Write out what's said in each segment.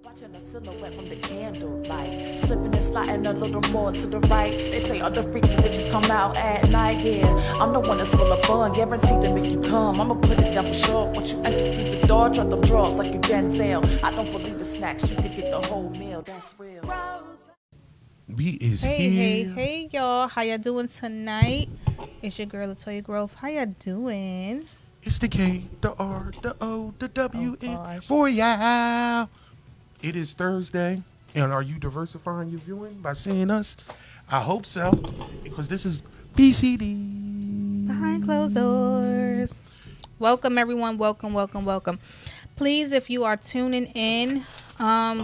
Watching a silhouette from the candlelight, slipping and sliding a little more to the right. They say other freaky bitches come out at night. Yeah, I'm the one that's full of fun, guaranteed to make you come. I'ma put it down for sure. Once you enter through the door, drop them drawers like you Denzel. I don't believe in snacks, you could get the whole meal. That's real. We is Hey, here. hey, y'all. How y'all doing tonight? It's your girl, Latoya Grove. How y'all doing? It's the K, the R, the O, the W, Oh, and gosh. for y'all. It is Thursday, and are you diversifying your viewing by seeing us? I hope so, because this is BCD. Behind closed doors. Welcome, everyone. Welcome. Please, if you are tuning in,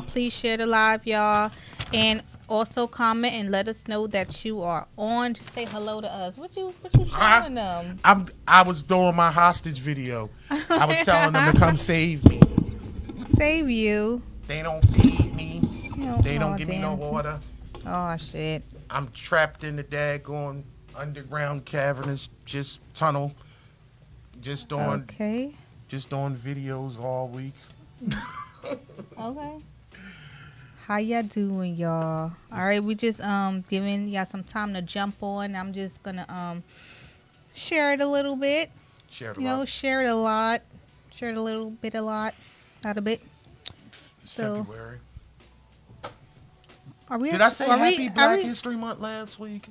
please share the live, y'all. And also comment and let us know that you are on. Just say hello to us. What you showing them? I was doing my hostage video. I was telling them to come save me. Save you. They don't feed me. They don't give me no damn. water. Oh, shit. I'm trapped in the daggone underground cavernous just tunnel. Just doing Okay. videos all week. Okay. How y'all doing, y'all? All right, we just giving y'all some time to jump on. I'm just gonna share it a little bit. Share it You know, share it a lot. Share it a little bit, not a bit. So, February. are we? Did I say Happy Black we, History Month last week?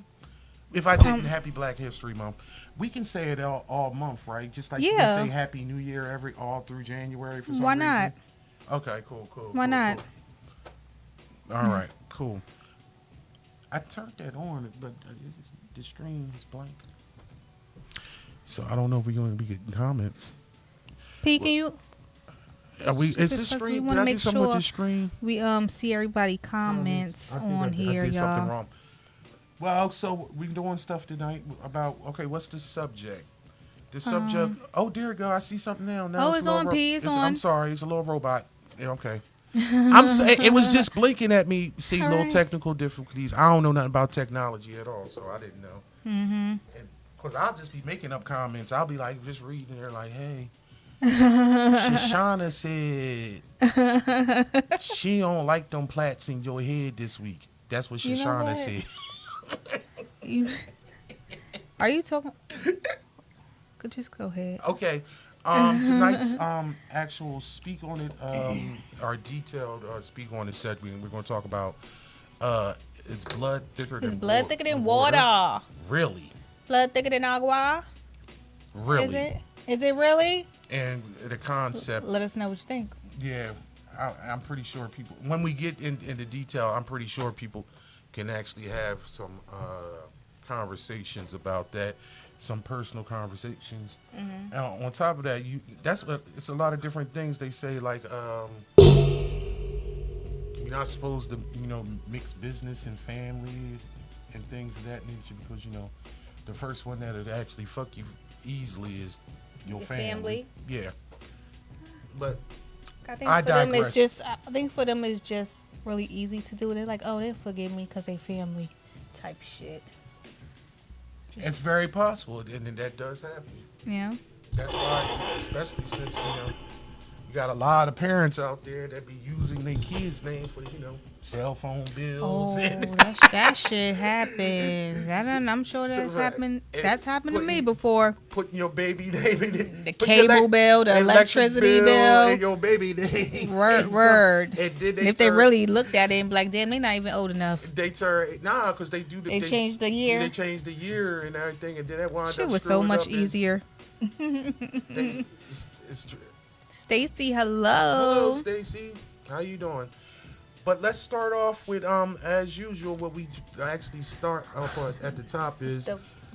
If I didn't, Happy Black History Month. We can say it all month, right? Just like you Yeah. can say Happy New Year all through January for some Why reason. not? Okay, cool. Why not? Cool. All right, cool. I turned that on, but the stream is blank. So I don't know if we're going to be getting comments. P, can you? Are we? Is this Because we screen? wanna Did I do make something with sure the screen? We see everybody comments I think on I here, did something y'all. wrong. Well, so we doing stuff tonight about, okay, what's the subject? The subject, oh, dear God, I see something now. Oh, a it's little on, P, it's on. I'm sorry, it's a little robot. Yeah, okay. It was just blinking at me, see, All little right. technical difficulties. I don't know nothing about technology at all, so I didn't know. Mm-hmm. Because I'll just be making up comments. I'll be like, just reading there like, hey. Shoshana said she don't like them plaits in your head this week. That's what You know Shoshana what? said. Are you talking? Just go ahead. Okay. Tonight's actual speak on it, our detailed speak on it segment, we're going to talk about it's blood thicker than It's blood thicker than water. Really? Blood thicker than agua. Really? Is it? Is it really? And the concept, Let us know what you think. yeah, I'm pretty sure people, when we get into detail, I'm pretty sure people can actually have some conversations about that. Some personal conversations. Mm-hmm. On top of that, it's a lot of different things they say, like you're not supposed to, mix business and family and things of that nature, because the first one that'll actually fuck you easily is your family. Yeah, but I think I for them digress. it's just. I think for them it's just really easy to do. They're like, oh, they'll forgive me because they family, type shit. it's very possible, and then that does happen. Yeah. That's why, especially since you got a lot of parents out there that be using their kids' name for cell phone bills. Oh, and that shit happens. I'm sure that's happened. That's happened to me before. putting your baby name in it. The Put your cable bill, the electric electricity bill. and your baby name. and stuff. Word. And then And if they really looked at it and be like, damn, they not even old enough. they turn because they do. They changed the year. They changed the year and everything, and then that wound Shit up was so screwing much up easier. it's Stacy, Hello, hello. Stacy. How you doing? But let's start off with, as usual, what we actually start off at the top is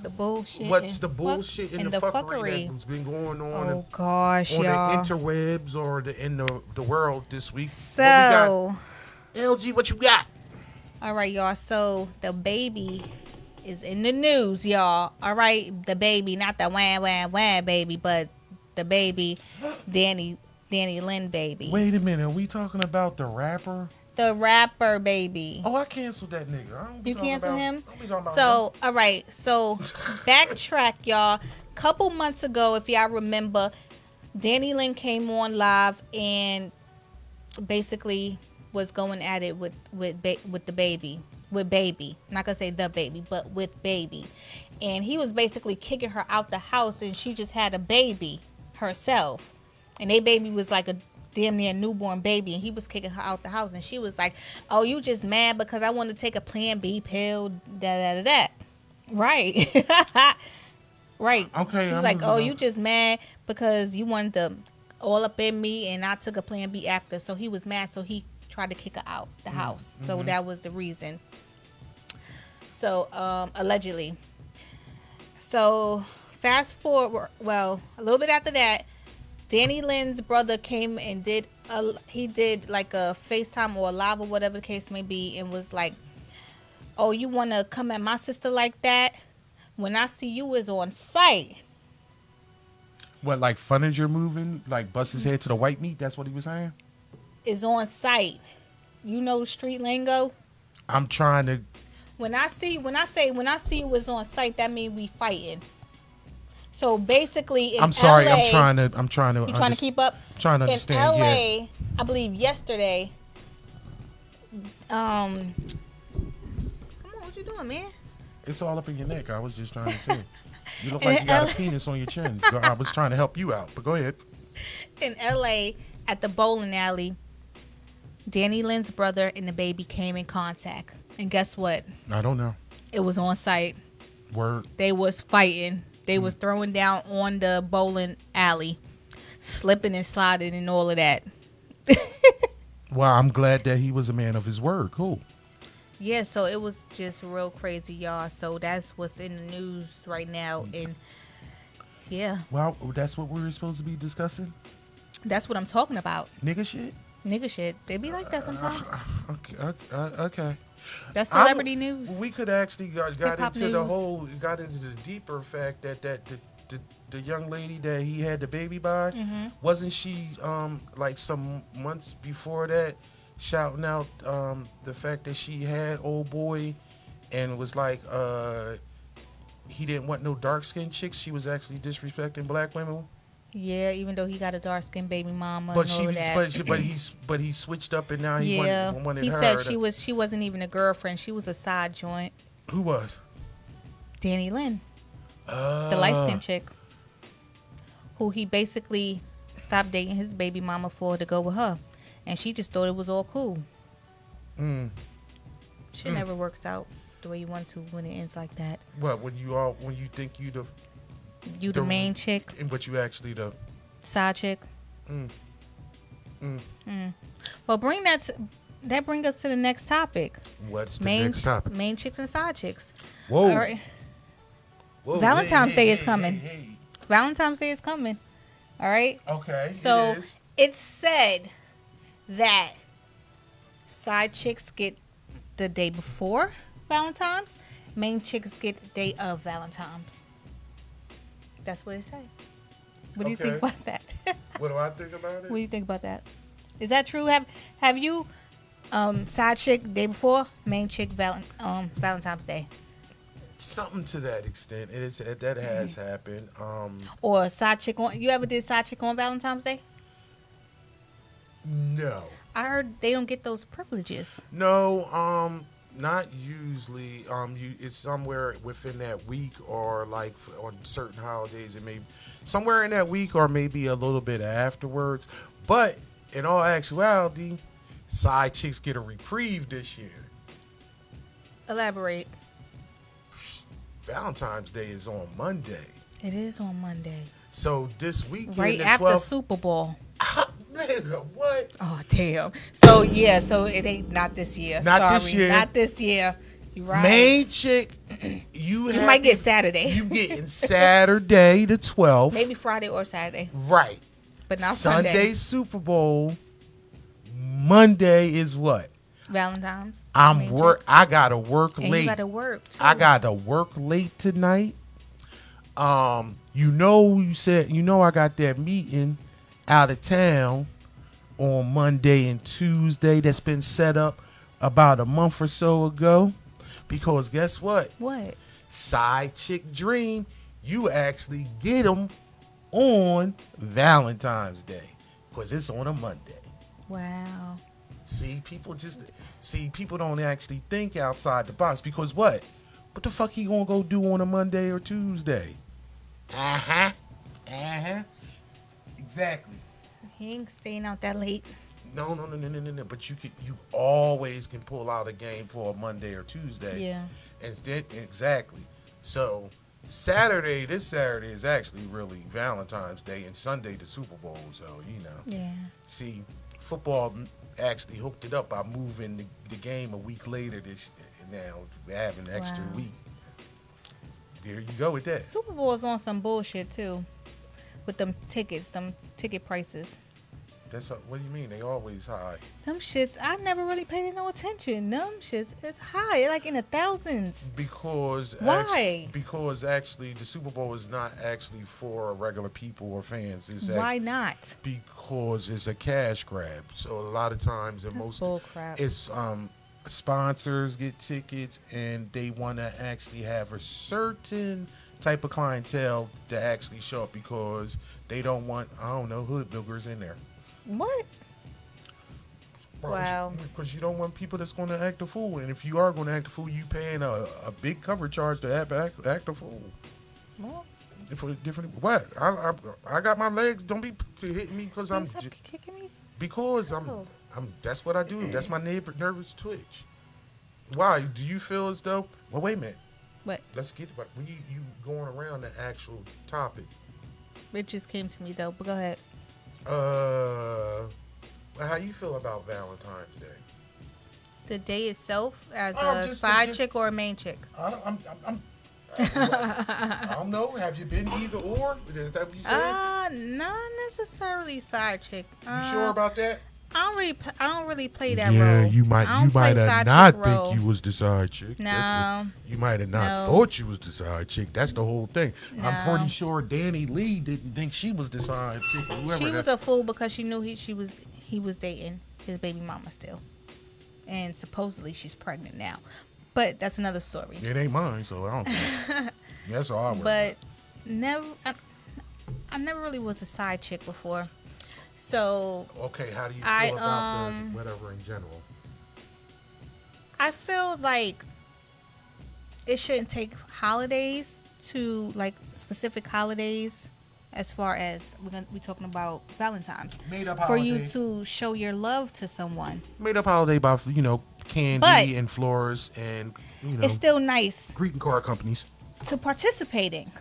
The bullshit. what's the bullshit and the fuckery that's been going on Oh gosh, on y'all. the interwebs or in the world this week. So, what we got? LG, what you got? all right, y'all. So the baby is in the news, y'all. All right, the baby, not the wah baby, but the baby, Danny Lynn baby. Wait a minute, are we talking about the rapper? The rapper baby. Oh, I canceled that nigga. I don't be You talking cancel about, him? I don't be talking about So, all right. So, backtrack, y'all. Couple months ago, if y'all remember, Danny Lynn came on live and basically was going at it with the baby. With baby. I'm not gonna say the baby, but with baby. And he was basically kicking her out the house, and she just had a baby herself. And they baby was like a damn near newborn baby, and he was kicking her out the house, and she was like, "Oh, you just mad because I want to take a Plan B pill, da. Right." Right. Okay. She was like, "Oh, you just mad because you wanted to all up in me, and I took a Plan B after." So he was mad, so he tried to kick her out the house. So that was the reason. So allegedly. So fast forward, well, a little bit after that, Danny Lynn's brother came and did like a FaceTime or a live or whatever the case may be, and was like, "Oh, you want to come at my sister like that? When I see you is on site." What, like Funninger moving, like bust his head to the white meat? That's what he was saying. Is on site. You know street lingo. I'm trying to. When I say you is on site, that means we fighting. So basically, in I'm sorry. LA, I'm trying to. You trying to keep up? Trying to understand. In LA, yeah. I believe yesterday. Come on, what you doing, man? It's all up in your neck. I was just trying to see. You look like you got a penis on your chin. I was trying to help you out, but go ahead. In LA, at the bowling alley, Danny Lynn's brother and the baby came in contact. And guess what? I don't know. It was on site. Word. They was fighting. They was throwing down on the bowling alley, slipping and sliding and all of that. Well, I'm glad that he was a man of his word. Cool. Yeah, so it was just real crazy, y'all. So that's what's in the news right now. And yeah. Well, that's what we were supposed to be discussing? That's what I'm talking about. Nigga shit? Nigga shit. They be like that sometimes. Okay. That's celebrity news. We could actually got into news. got into the deeper fact that the young lady that he had the baby by, wasn't she like some months before that shouting out the fact that she had old boy and was like he didn't want no dark skinned chicks. She was actually disrespecting black women. Yeah, even though he got a dark skinned baby mama, but and all that. but he switched up and now he wanted he her. Said she wasn't even a girlfriend. She was a side joint. Who was? Danny Lynn, the light skinned chick, who he basically stopped dating his baby mama for to go with her, and she just thought it was all cool. Shit never works out the way you want to when it ends like that. What, when you think you the main chick, but you actually the side chick. Well, bring that brings us to the next topic. What's the next topic? Main chicks and side chicks. Whoa. All right. Whoa. Valentine's Day is coming. Hey. Valentine's Day is coming. All right. Okay. So it's said that side chicks get the day before Valentine's. Main chicks get the day of Valentine's. That's what it said. What do you think about that? What do I think about it? What do you think about that? Is that true? Have you side chick day before, main chick Valentine's Day? Something to that extent. That has happened. Or side chick on? You ever did side chick on Valentine's Day? No. I heard they don't get those privileges. No. Not usually. It's somewhere within that week, or like on certain holidays, it may somewhere in that week, or maybe a little bit afterwards. But in all actuality, side chicks get a reprieve this year. Elaborate. Valentine's Day is on Monday. It is on Monday. So this weekend, right after Super Bowl. Nigga, what? Oh, damn. So, yeah, so it ain't not this year. This year. Not this year. You right. Main chick, you might get Saturday. You getting Saturday the 12th. Maybe Friday or Saturday. Right. But not Sunday. Sunday. Super Bowl. Monday is what? Valentine's. I gotta work and late. You gotta work too. I gotta work late tonight. I got that meeting out of town on Monday and Tuesday that's been set up about a month or so ago. Because guess what? What? Side chick dream, you actually get them on Valentine's Day. Because it's on a Monday. Wow. People don't actually think outside the box because what the fuck he gonna go do on a Monday or Tuesday? Exactly. He ain't staying out that late. No. But you always can pull out a game for a Monday or Tuesday. Yeah. Exactly. So this Saturday is actually really Valentine's Day, and Sunday the Super Bowl. So Yeah. See, football actually hooked it up by moving the game a week later. Now we're having an extra week. There you go with that. Super Bowl is on some bullshit too, with them ticket prices. What do you mean? They always high. Them shits, I never really paid no attention. Them shits, it's high, like in the thousands. Because why? Because actually, the Super Bowl is not actually for regular people or fans. Why not? Because it's a cash grab. So a lot of times, it's sponsors get tickets, and they want to actually have a certain type of clientele to actually show up because they don't want hood boogers in there. What? Wow. Because you don't want people that's going to act a fool. And if you are going to act a fool, you paying a big cover charge to act a fool. What? What? I got my legs. Don't be hitting me because I'm kicking me. Because I'm. That's what I do. That's my nervous twitch. Why? Do you feel as though? Well, wait a minute. What? Let's get when you going around the actual topic. It just came to me though. But go ahead. How you feel about Valentine's Day? The day itself, as a side chick or a main chick? I don't know. Have you been either or? Is that what you said? Not necessarily side chick. You sure about that? I don't really play that role. Yeah, you might have not think you was the side chick. No. You might have not thought you was the side chick. That's the whole thing. No. I'm pretty sure Danny Lee didn't think she was the side chick. She was a fool because she knew he was dating his baby mama still, and supposedly she's pregnant now. But that's another story. It ain't mine, so I don't think. That's all I worry But about. I never really was a side chick before. So okay, how do you feel about the whatever in general? I feel like it shouldn't take holidays to like specific holidays, as far as we're talking about Valentine's. Made up for holiday. You to show your love to someone. Made up holiday by candy and flowers and it's still nice. Greeting card companies to participate in.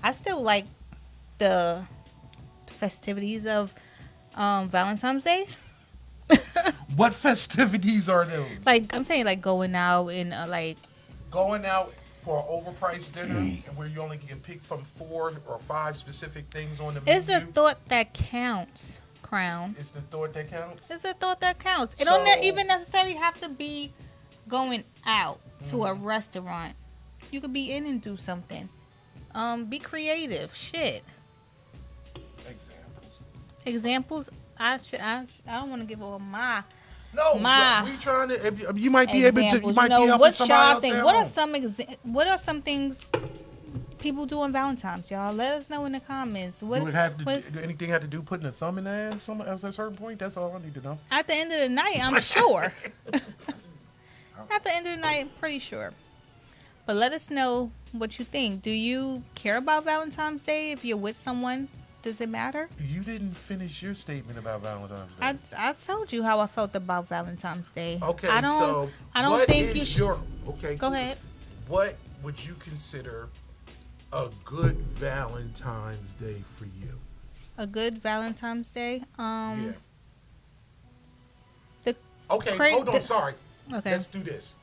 I still like the festivities of Valentine's Day. What festivities are those? Like I'm saying, like going out and going out for an overpriced dinner where you only can pick from 4 or 5 specific things on the menu. It's a thought that counts, Crown. It's the thought that counts? It's a thought that counts. It don't even necessarily have to be going out to a restaurant. You could be in and do something. Be creative. Shit. Examples. I don't want to give all my. No, we trying to. You might be examples. able to. You might be helping somebody else. Think? What are some things people do on Valentine's, y'all? Let us know in the comments. Do anything have to do putting a thumb in the ass at a certain point? That's all I need to know. At the end of the night, I'm sure. At the end of the night, I'm pretty sure. But let us know what you think. Do you care about Valentine's Day if you're with someone? Does it matter? You didn't finish your statement about Valentine's Day. I told you how I felt about Valentine's Day. Okay, I don't think you should. Okay, go ahead. What would you consider a good Valentine's Day for you? A good Valentine's Day? Yeah. Hold on. Sorry. Okay. Let's do this.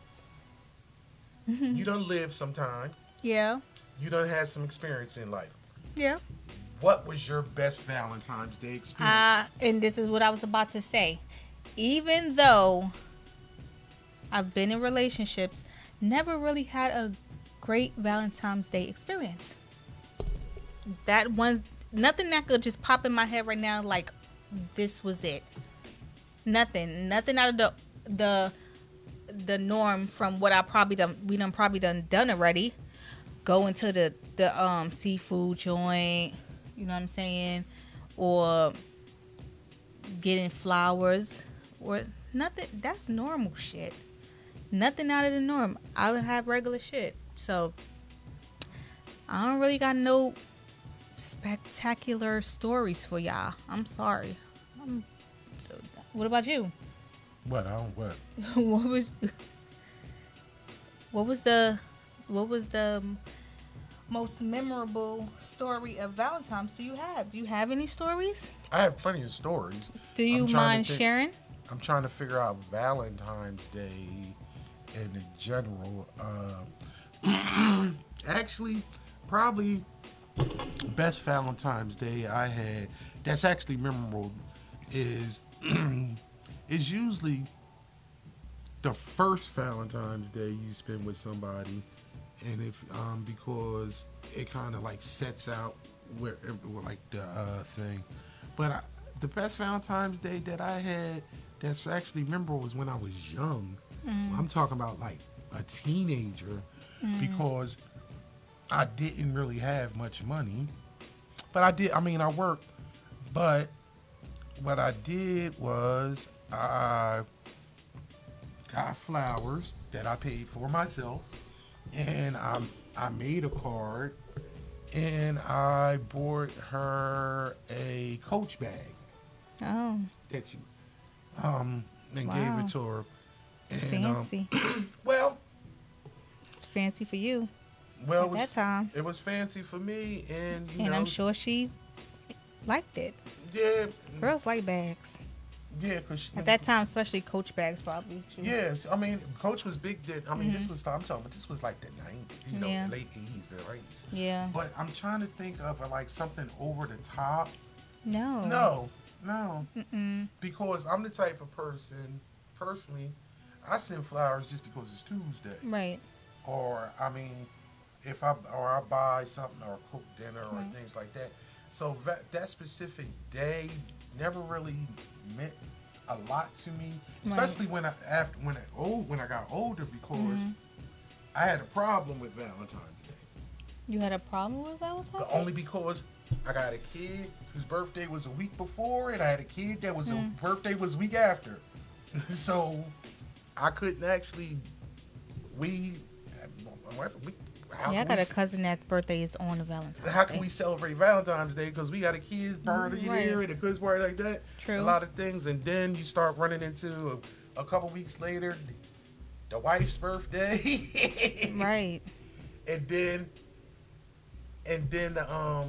You done lived some time. Yeah. You done had some experience in life. Yeah. What was your best Valentine's Day experience? And this is what I was about to say. Even though I've been in relationships, never really had a great Valentine's Day experience. Nothing that could just pop in my head right now like this was it. Nothing out of the norm from what we done probably done already. Going to the seafood joint. You know what I'm saying? Or getting flowers or nothing. That's normal shit. Nothing out of the norm. I would have regular shit. So I don't really got no spectacular stories for y'all. I'm sorry. So, what about you? What? I don't what? What was the most memorable story of Valentine's do you have? Do you have any stories? I have plenty of stories. Do you mind sharing? I'm trying to figure out Valentine's Day in general. Actually, probably best Valentine's Day I had that's actually memorable is is usually the first Valentine's Day you spend with somebody, and if because it kind of like sets out where like the thing. But the best Valentine's Day that I had that's actually memorable was when I was young. I'm talking about like a teenager, because I didn't really have much money, but I worked, but what I did was I got flowers that I paid for myself, and I made a card, and I bought her a Coach bag. Oh. That you and gave it to her. And, fancy. Well, it's fancy for you. Well, at that time, it was fancy for me, and I'm sure she liked it. Yeah, girls like bags. Yeah, cause at that time, especially Coach bags, probably. Too. Yes, I mean Coach was big. This was this was like the 90s, late 80s, the 90s. Yeah. But I'm trying to think of like something over the top. No. Mm-mm. Because I'm the type of person, personally, I send flowers just because it's Tuesday. Right. Or if I buy something or cook dinner or things like that. So that specific day never really meant a lot to me, especially when I got older, because I had a problem with Valentine's Day. You had a problem with Valentine's Day? Only because I got a kid whose birthday was a week before, and I had a kid that was birthday was a week after. So I couldn't actually. I got a cousin that's birthday is on Valentine's Day. How can we celebrate Valentine's Day? Because we got a kid's birthday here and a kid's party like that. True. A lot of things, and then you start running into a couple weeks later, the wife's birthday. Right. And then the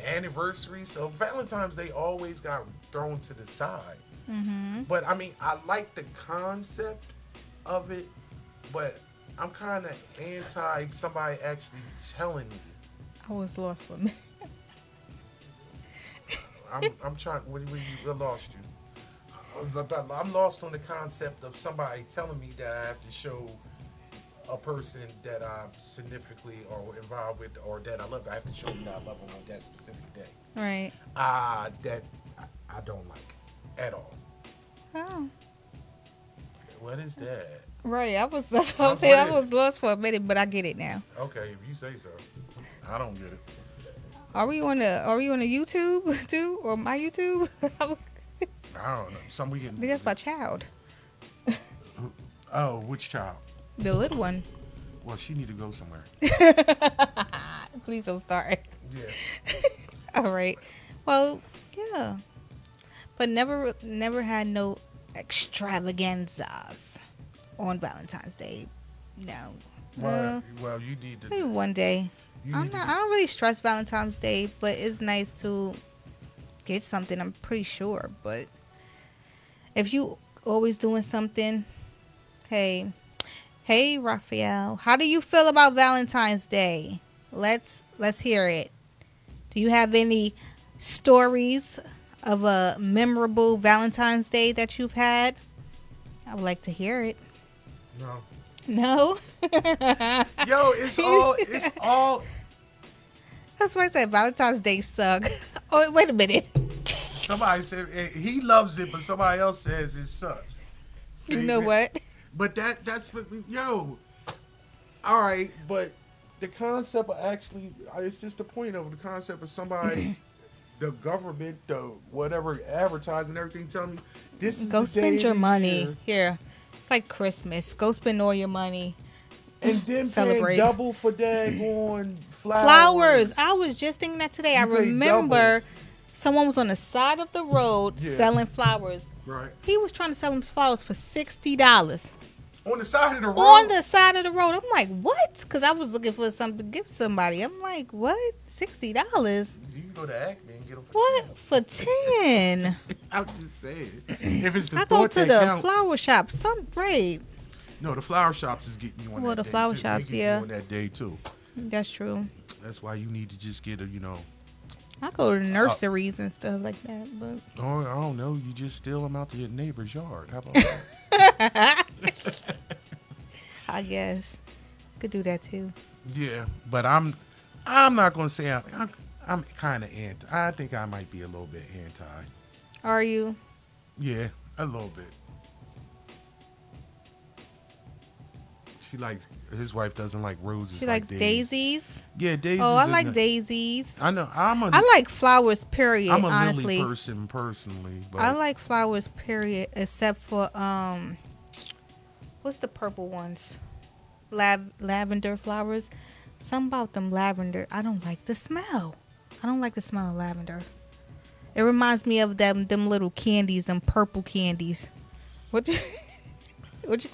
anniversary. So Valentine's Day always got thrown to the side. Mm-hmm. But I like the concept of it, but I'm kind of anti somebody actually telling me. I was lost for a minute. I'm trying. What lost you? I'm lost on the concept of somebody telling me that I have to show a person that I'm significantly or involved with, or that I love. I have to show them that I love them on that specific day. Right. That I don't like at all. Oh. What is that? Right. That's what I'm saying. I was lost for a minute, but I get it now. Okay, if you say so. I don't get it. Are we on the YouTube too, or my YouTube? I don't know. I think that's my child. Oh, which child? The little one. Well, she need to go somewhere. Please don't start. Yeah. All right. Well, yeah. But never had no extravaganzas on Valentine's Day. No. Well, you need to. Maybe one day. I don't really stress Valentine's Day, but it's nice to get something. I'm pretty sure. But if you always doing something, hey, Raphael, how do you feel about Valentine's Day? Let's hear it. Do you have any stories of a memorable Valentine's Day that you've had? I would like to hear it. No? Yo, it's all. That's why I said Valentine's Day suck. Oh, wait a minute. Somebody said he loves it, but somebody else says it sucks. See, you know what? But that's what, all right, but the concept of it's just the point of the concept of somebody the government, the whatever advertisement, everything telling me this is Go the spend day your of the money. year. Here. It's like Christmas. Go spend all your money. And then Celebrate. paying double for daggone Flowers. I was just thinking that today. I You pay remember double. someone was on the side of the road Yeah. selling flowers. Right. He was trying to sell them flowers for $60. On the side of the road. On the side of the road. I'm like, what? Because I was looking for something to give somebody. I'm like, what? $60? You can go to Acme and get them for What? 10. For 10? I'm just saying. If it's the I go thought to that the counts. flower shop. Some great. No, the flower shops is getting you on Well, that the day flower too. shops, They get yeah. you on that day too. That's true. That's why you need to just get a, I go to nurseries and stuff like that. But oh, I don't know. You just steal them out to your neighbor's yard. How about that? I guess could do that too. Yeah, but I'm not gonna say I'm kind of anti. I think I might be a little bit anti. Are you? Yeah, a little bit. His wife doesn't like roses. She like likes daisies. Yeah, daisies. Oh, I like daisies. I know. I like flowers. Period. I'm a honestly, lily person personally. But I like flowers. Period. Except for what's the purple ones? Lavender flowers. Something about them lavender. I don't like the smell. I don't like the smell of lavender. It reminds me of them little candies, them purple candies. What you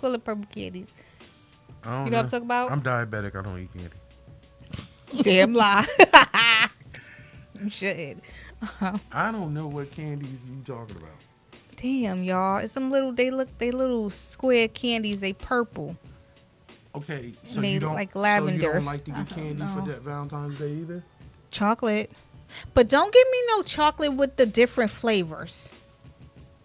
call it, purple candies? I don't You know what I'm talking about? I'm diabetic. I don't eat candy. Damn lie. You should. I don't know what candies you talking about. Damn, y'all. It's some little, they little square candies. They purple. Okay, so And they you don't like So lavender. you don't like to I get don't candy for know. that Valentine's Day either. Chocolate. But don't give me no chocolate with the different flavors.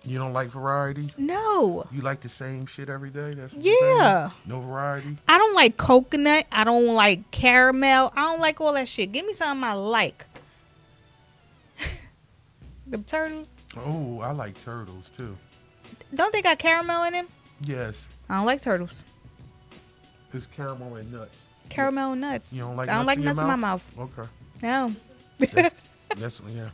You don't like variety. No. You like the same shit every day. That's what you're saying? Yeah. No variety. I don't like coconut. I don't like caramel. I don't like all that shit. Give me something I like. The turtles. Oh, I like turtles too. Don't they got caramel in them? Yes, I don't like turtles. it's caramel and nuts. Caramel and nuts. You don't like? I don't like your nuts in my mouth. Okay. No. That's yeah.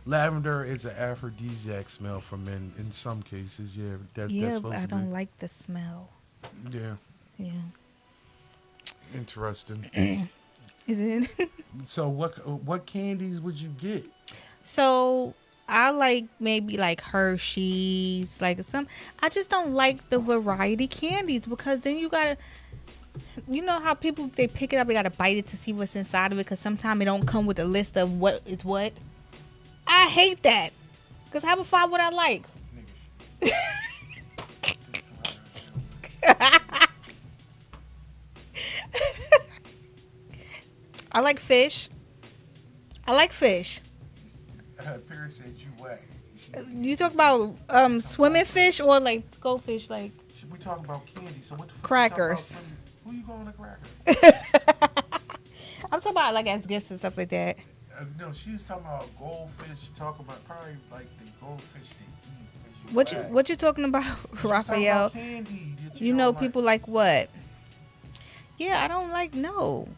Lavender is an aphrodisiac smell for men in some cases. Yeah, that's Yeah, supposed but I to don't be. like the smell. Yeah, Yeah. interesting. Is it? So what candies would you get? So I like maybe like Hershey's, like some. I just don't like the variety candies because then you gotta, you know how people they pick it up, they gotta bite it to see what's inside of it because sometimes it don't come with a list of what is what. I hate that because how about what I like? I like fish. I like fish. Paris said you whack. You talk about swimming fish or like goldfish, like We talking about candy. So what the fuck Crackers. Who you going to cracker? I'm talking about like as gifts and stuff like that. No, she was talking about goldfish. Talking about probably like the goldfish they eat. 'cause What you whack. what you talking about, She was talking Raphael? about candy that You know don't like. people like what? Yeah, I don't like no.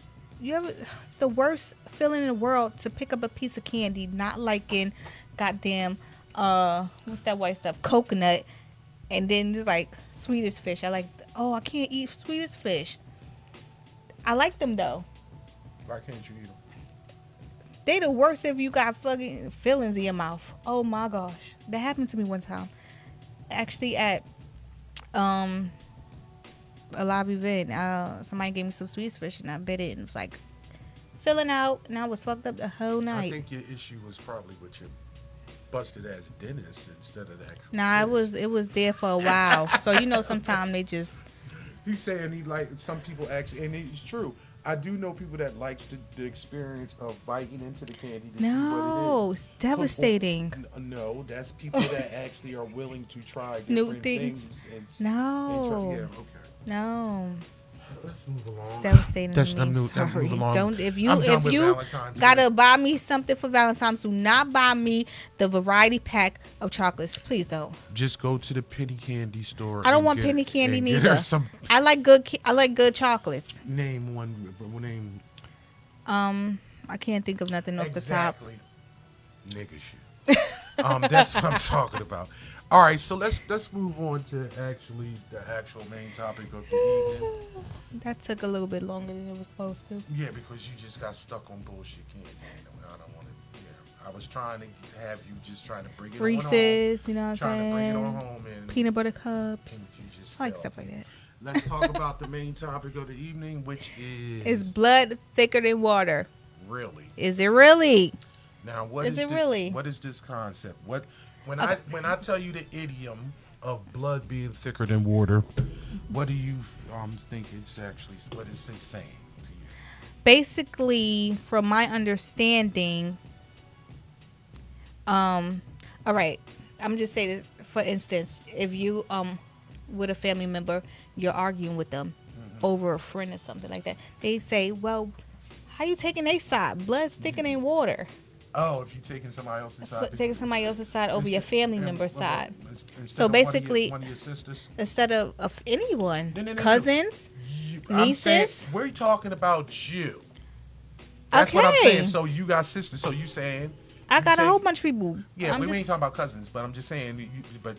You ever? It's the worst feeling in the world to pick up a piece of candy, not liking, goddamn, what's that white stuff? Coconut, and then there's like Swedish fish. I like. Oh, I can't eat Swedish fish. I like them though. Why can't you eat them? They the worst if you got fucking fillings in your mouth. Oh my gosh, that happened to me one time. Actually, at a live event, somebody gave me some Swedish fish and I bit it and it was like filling out, and I was fucked up the whole I night. think your issue was probably with your busted ass dentist instead of the actual. Nah, fish. it was there for a while. So you know, sometimes they just He's saying he like some people actually, and it's true. I do know people that likes the experience of biting into the candy to see what it no, is. it's devastating. No, that's people that actually are willing to try New different things. and No, yeah, okay. no. Let's move along. It's devastating That's- to me. I'm Sorry. move along. Don't if I'm done if with you Valentine's gotta Day. buy me something for Valentine's, do not buy me the variety pack of chocolates. Please don't. Just go to the penny candy store. I don't and want get- penny candy and get her neither. Some I like good chocolates. name one. Name. I I can't think of nothing off the top. Exactly. Nigga shit. That's what I'm talking about. All right, so let's move on to actually the actual main topic of the evening. That took a little bit longer than it was supposed to. Yeah, because you just got stuck on bullshit candy. I don't want to. Yeah, I was trying to have you just trying to bring it Reese's, on home, you know what I'm trying saying? to bring it on home, and Peanut butter cups. and you just I like fell. stuff like that. Let's talk about the main topic of the evening, which is Is blood thicker than water? really. Is it really? Now, what Is is it this, really? What is this concept? When Okay. I tell you the idiom of blood being thicker than water, what do you think it's actually? What is it saying to you? Basically, from my understanding, all right, I'm just saying this, for instance, if you with a family member, you're arguing with them over a friend or something like that, they say, well, how you taking their side? Blood's thicker than water. Oh, if you're taking somebody else's side, Taking somebody else's side over your family member's side. Instead So of basically- one of your sisters. Instead of anyone. No. Cousins, I'm saying, nieces. we're talking about you. That's what I'm Okay. saying. So you got sisters. So you saying? I you got a take- whole bunch of people. Yeah, I'm we ain't just- talking about cousins, but I'm just saying. But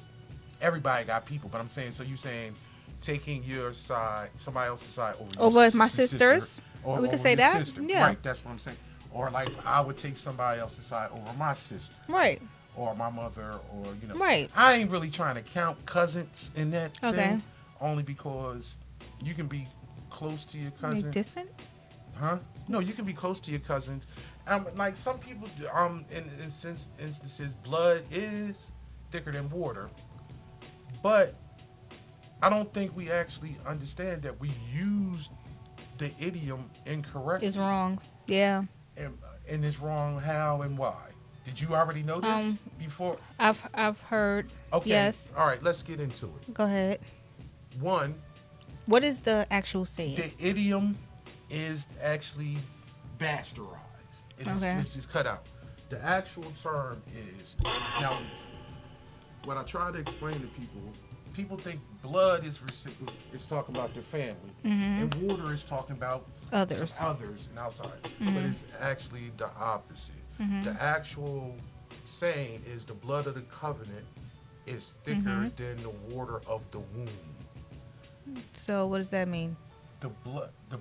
everybody got people. But I'm saying. So you saying taking your side, somebody else's side over your my sister, sisters? or We could over say your that? sister. Yeah. Right. That's what I'm saying. Or like I would take somebody else's side over my sister. Right. Or my mother, or Right. I ain't really trying to count cousins in that Okay. thing, only because you can be close to your They cousin, distant? huh? No, you can be close to your cousins. Like some people, in instances, blood is thicker than water, but I don't think we actually understand that we use the idiom incorrectly. Is wrong. Yeah. And it's wrong how and why. Did you already know this before? I've heard. Okay. Yes. All right, let's get into it. Go ahead. One, What is the actual saying? the idiom is actually bastardized. Okay. It's cut out. The actual term is, now, what I try to explain to people think blood is talking about their family, and water is talking about Others. some others and outside. But it's actually the opposite. The actual saying is the blood of the covenant is thicker than the water of the womb. So what does that mean? The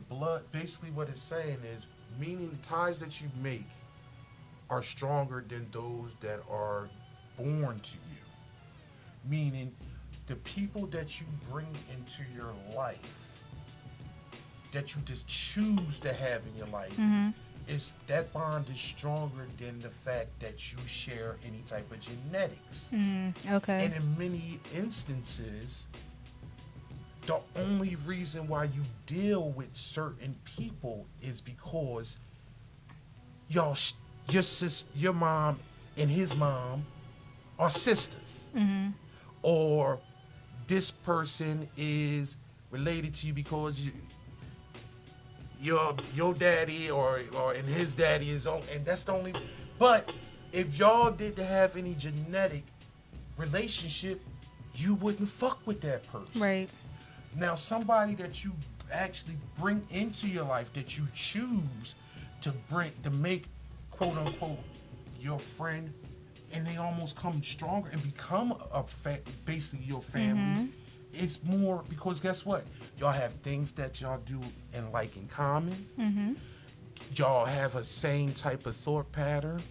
blood, basically what it's saying is, meaning the ties that you make are stronger than those that are born to you. Meaning, the people that you bring into your life, that you just choose to have in your life, is that bond is stronger than the fact that you share any type of genetics. Okay. And in many instances, the only reason why you deal with certain people is because your mom and his mom are sisters, or this person is related to you because your daddy or and his daddy is on, and that's the only. But if y'all didn't have any genetic relationship, you wouldn't fuck with that person. Right. Now, somebody that you actually bring into your life, that you choose to make, quote unquote, your friend, and they almost come stronger and become basically your family. It's more because guess what? Y'all have things that y'all do and like in common. Y'all have a same type of thought pattern,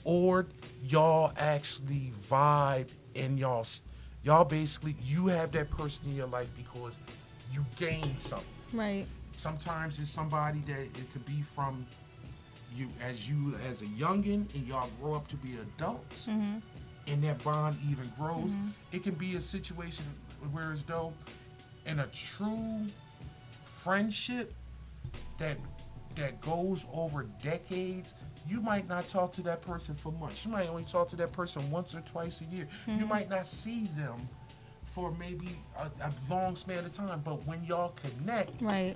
or y'all actually vibe, and y'all basically, you have that person in your life because you gained something. Right. Sometimes it's somebody that it could be from you as a youngin, and y'all grow up to be adults, and that bond even grows. It can be a situation where as though in a true friendship that goes over decades, you might not talk to that person for months. You might only talk to that person once or twice a year. You might not see them for maybe a long span of time, but when y'all connect, Right.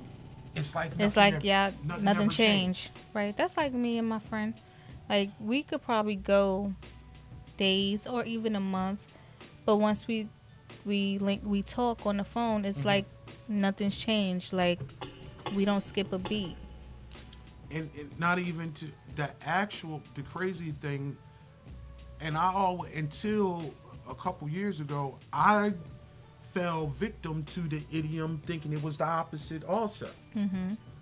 it's like Nothing never changed. Right. That's like me and my friend. Like we could probably go days or even a month, but once we talk on the phone, it's like nothing's changed. Like we don't skip a beat. And not even the crazy thing, and I always, until a couple years ago, I fell victim to the idiom thinking it was the opposite also.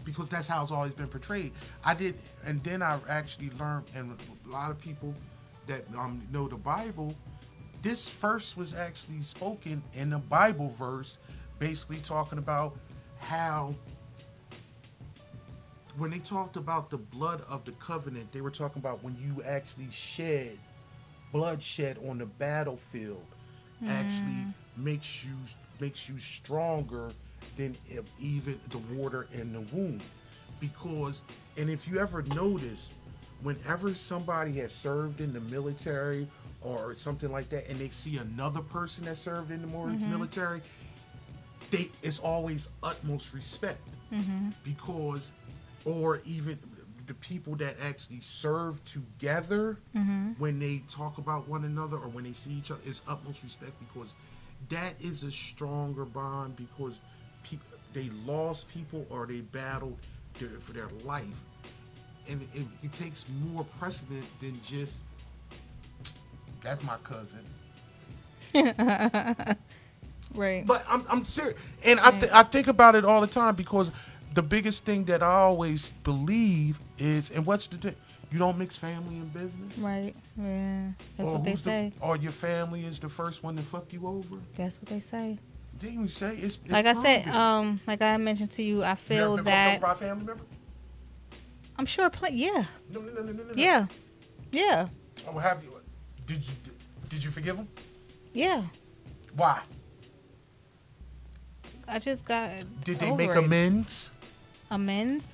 Because that's how it's always been portrayed. And then I actually learned, and a lot of people that know the Bible, this verse was actually spoken in a Bible verse, basically talking about how when they talked about the blood of the covenant, they were talking about when you actually shed bloodshed on the battlefield, actually makes you stronger than even the water in the womb. Because, and if you ever notice, whenever somebody has served in the military or something like that, and they see another person that served in the military, it's always utmost respect. Because, or even the people that actually serve together, when they talk about one another or when they see each other, it's utmost respect, because that is a stronger bond, because they lost people or they battled for their life, and it takes more precedent than just that's my cousin. Right. But I'm serious, and I think about it all the time, because the biggest thing that I always believe is, and what's the thing? You don't mix family and business. Right. Yeah. That's what they say. Or your family is the first one to fuck you over. That's what they say. They even say it's like I said, proven. like I mentioned to you, I feel you ever been that. fucked over by a family member? I'm sure. Yeah. No. Yeah. Yeah. Oh, have you? Did you forgive him? Yeah. Why? I just got. Did they make amends? Amends.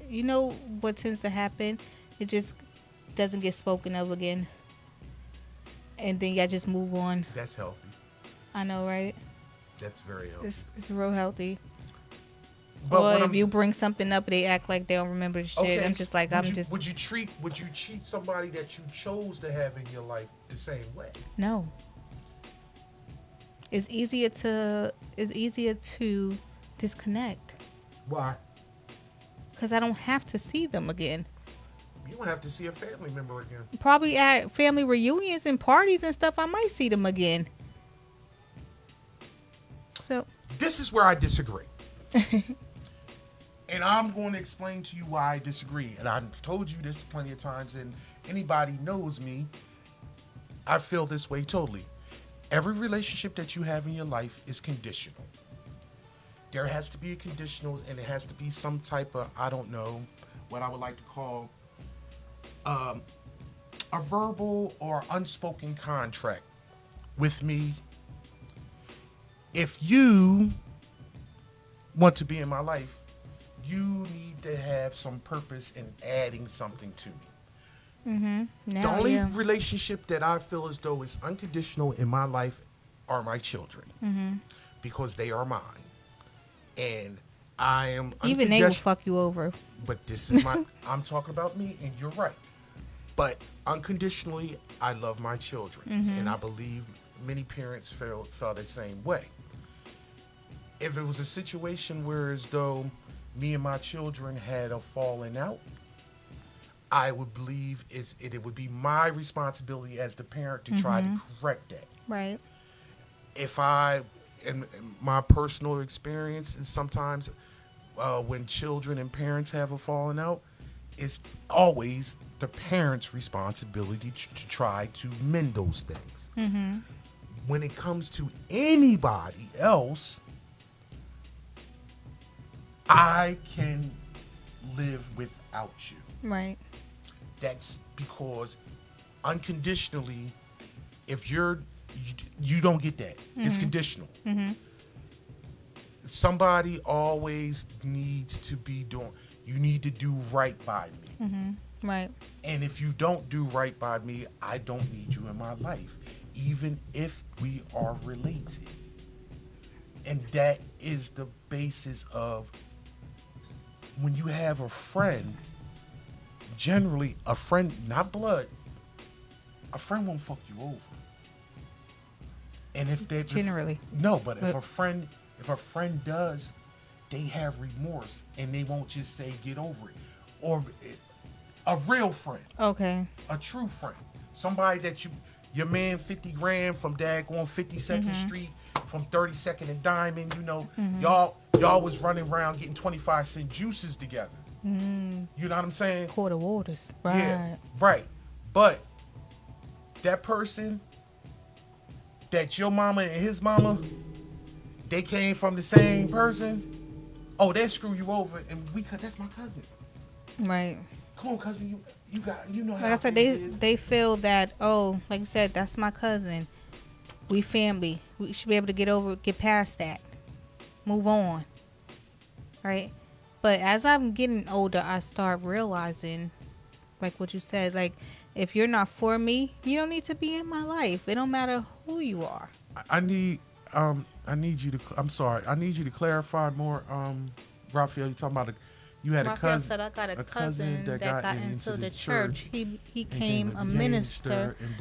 You know what tends to happen? It just doesn't get spoken of again, and then y'all just move on. That's healthy. I know, right? That's very healthy. It's real healthy. But or if you bring something up, they act like they don't remember the shit. Okay, I'm just like, Would you treat somebody that you chose to have in your life the same way? No. It's easier to disconnect. Why? Because I don't have to see them again. You don't have to see a family member again. Probably at family reunions and parties and stuff, I might see them again. So this is where I disagree. And I'm going to explain to you why I disagree. And I've told you this plenty of times, and anybody knows me, I feel this way totally. Every relationship that you have in your life is conditional. There has to be a conditional, and it has to be some type of, I don't know, what I would like to call a verbal or unspoken contract with me. If you want to be in my life, you need to have some purpose in adding something to me. The only relationship that I feel as though is unconditional in my life are my children, because they are mine, and I am even they will fuck you over. But this is my I'm talking about me, and you're right. But unconditionally, I love my children, and I believe many parents felt the same way. If it was a situation where as though me and my children had a falling out, I would believe it would be my responsibility as the parent to try to correct that. Right. If in my personal experience, and sometimes when children and parents have a falling out, it's always the parent's responsibility to try to mend those things. When it comes to anybody else, I can live without you. Right. That's because unconditionally, if you don't get that. It's conditional. Somebody always needs to be doing, you need to do right by me. Right. And if you don't do right by me, I don't need you in my life, even if we are related. And that is the basis of when you have a friend, generally a friend, not blood, a friend won't fuck you over. And if they generally if a friend does, they have remorse and they won't just say get over it. Or A real friend. Okay. A true friend. Somebody that your man 50 grand from daggone 52nd Street, from 32nd and Diamond, you know, y'all was running around getting 25-cent juices together. You know what I'm saying? Quarter waters. Right. Yeah, right. But that person, that your mama and his mama, they came from the same person. Oh, they screw you over, and that's my cousin. Right. Come on, cousin, you know how. Like I said, they feel that, oh, like you said, that's my cousin. We family. We should be able to get past that, move on. Right. But as I'm getting older, I start realizing, like what you said, like if you're not for me, you don't need to be in my life. It don't matter who you are. I need you to. I'm sorry. I need you to clarify more. Raphael, you talking about you had Raphael a cousin. said I got a cousin that got into the church. He became a minister and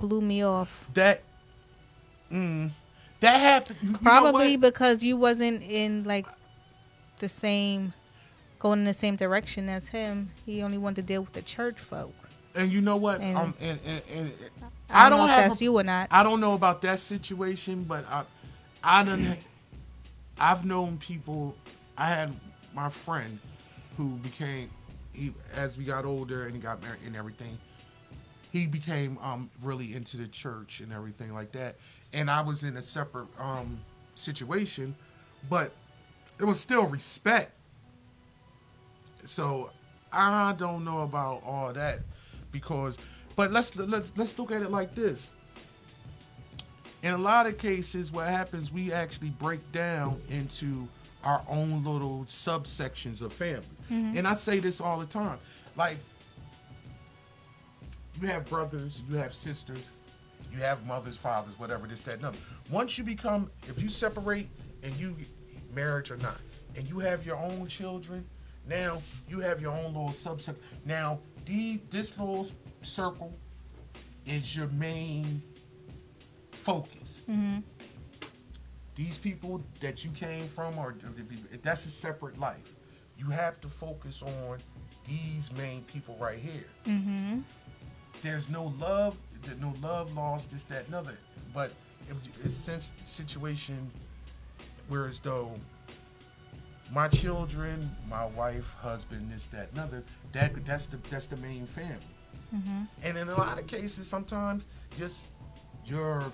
blew me off. That happened. Probably because you wasn't in like going in the same direction as him. He only wanted to deal with the church folk. And you know what? And I don't know if that's you or not. I don't know about that situation, but I've known people. I had my friend who as we got older and he got married and everything, he became really into the church and everything like that. And I was in a separate situation, but it was still respect. So I don't know about all that but let's look at it like this. In a lot of cases, what happens, we actually break down into our own little subsections of families. And I say this all the time. Like, you have brothers, you have sisters, you have mothers, fathers, whatever, this, that, and other. Once you if you separate and you, marriage or not, and you have your own children, now you have your own little subsection. Now, this little circle is your main focus. These people that you came from, that's a separate life. You have to focus on these main people right here. There's no love lost, this, that, and other. But it's a situation where as though my children, my wife, husband, this, that, and other, that's the main family. And in a lot of cases, sometimes just your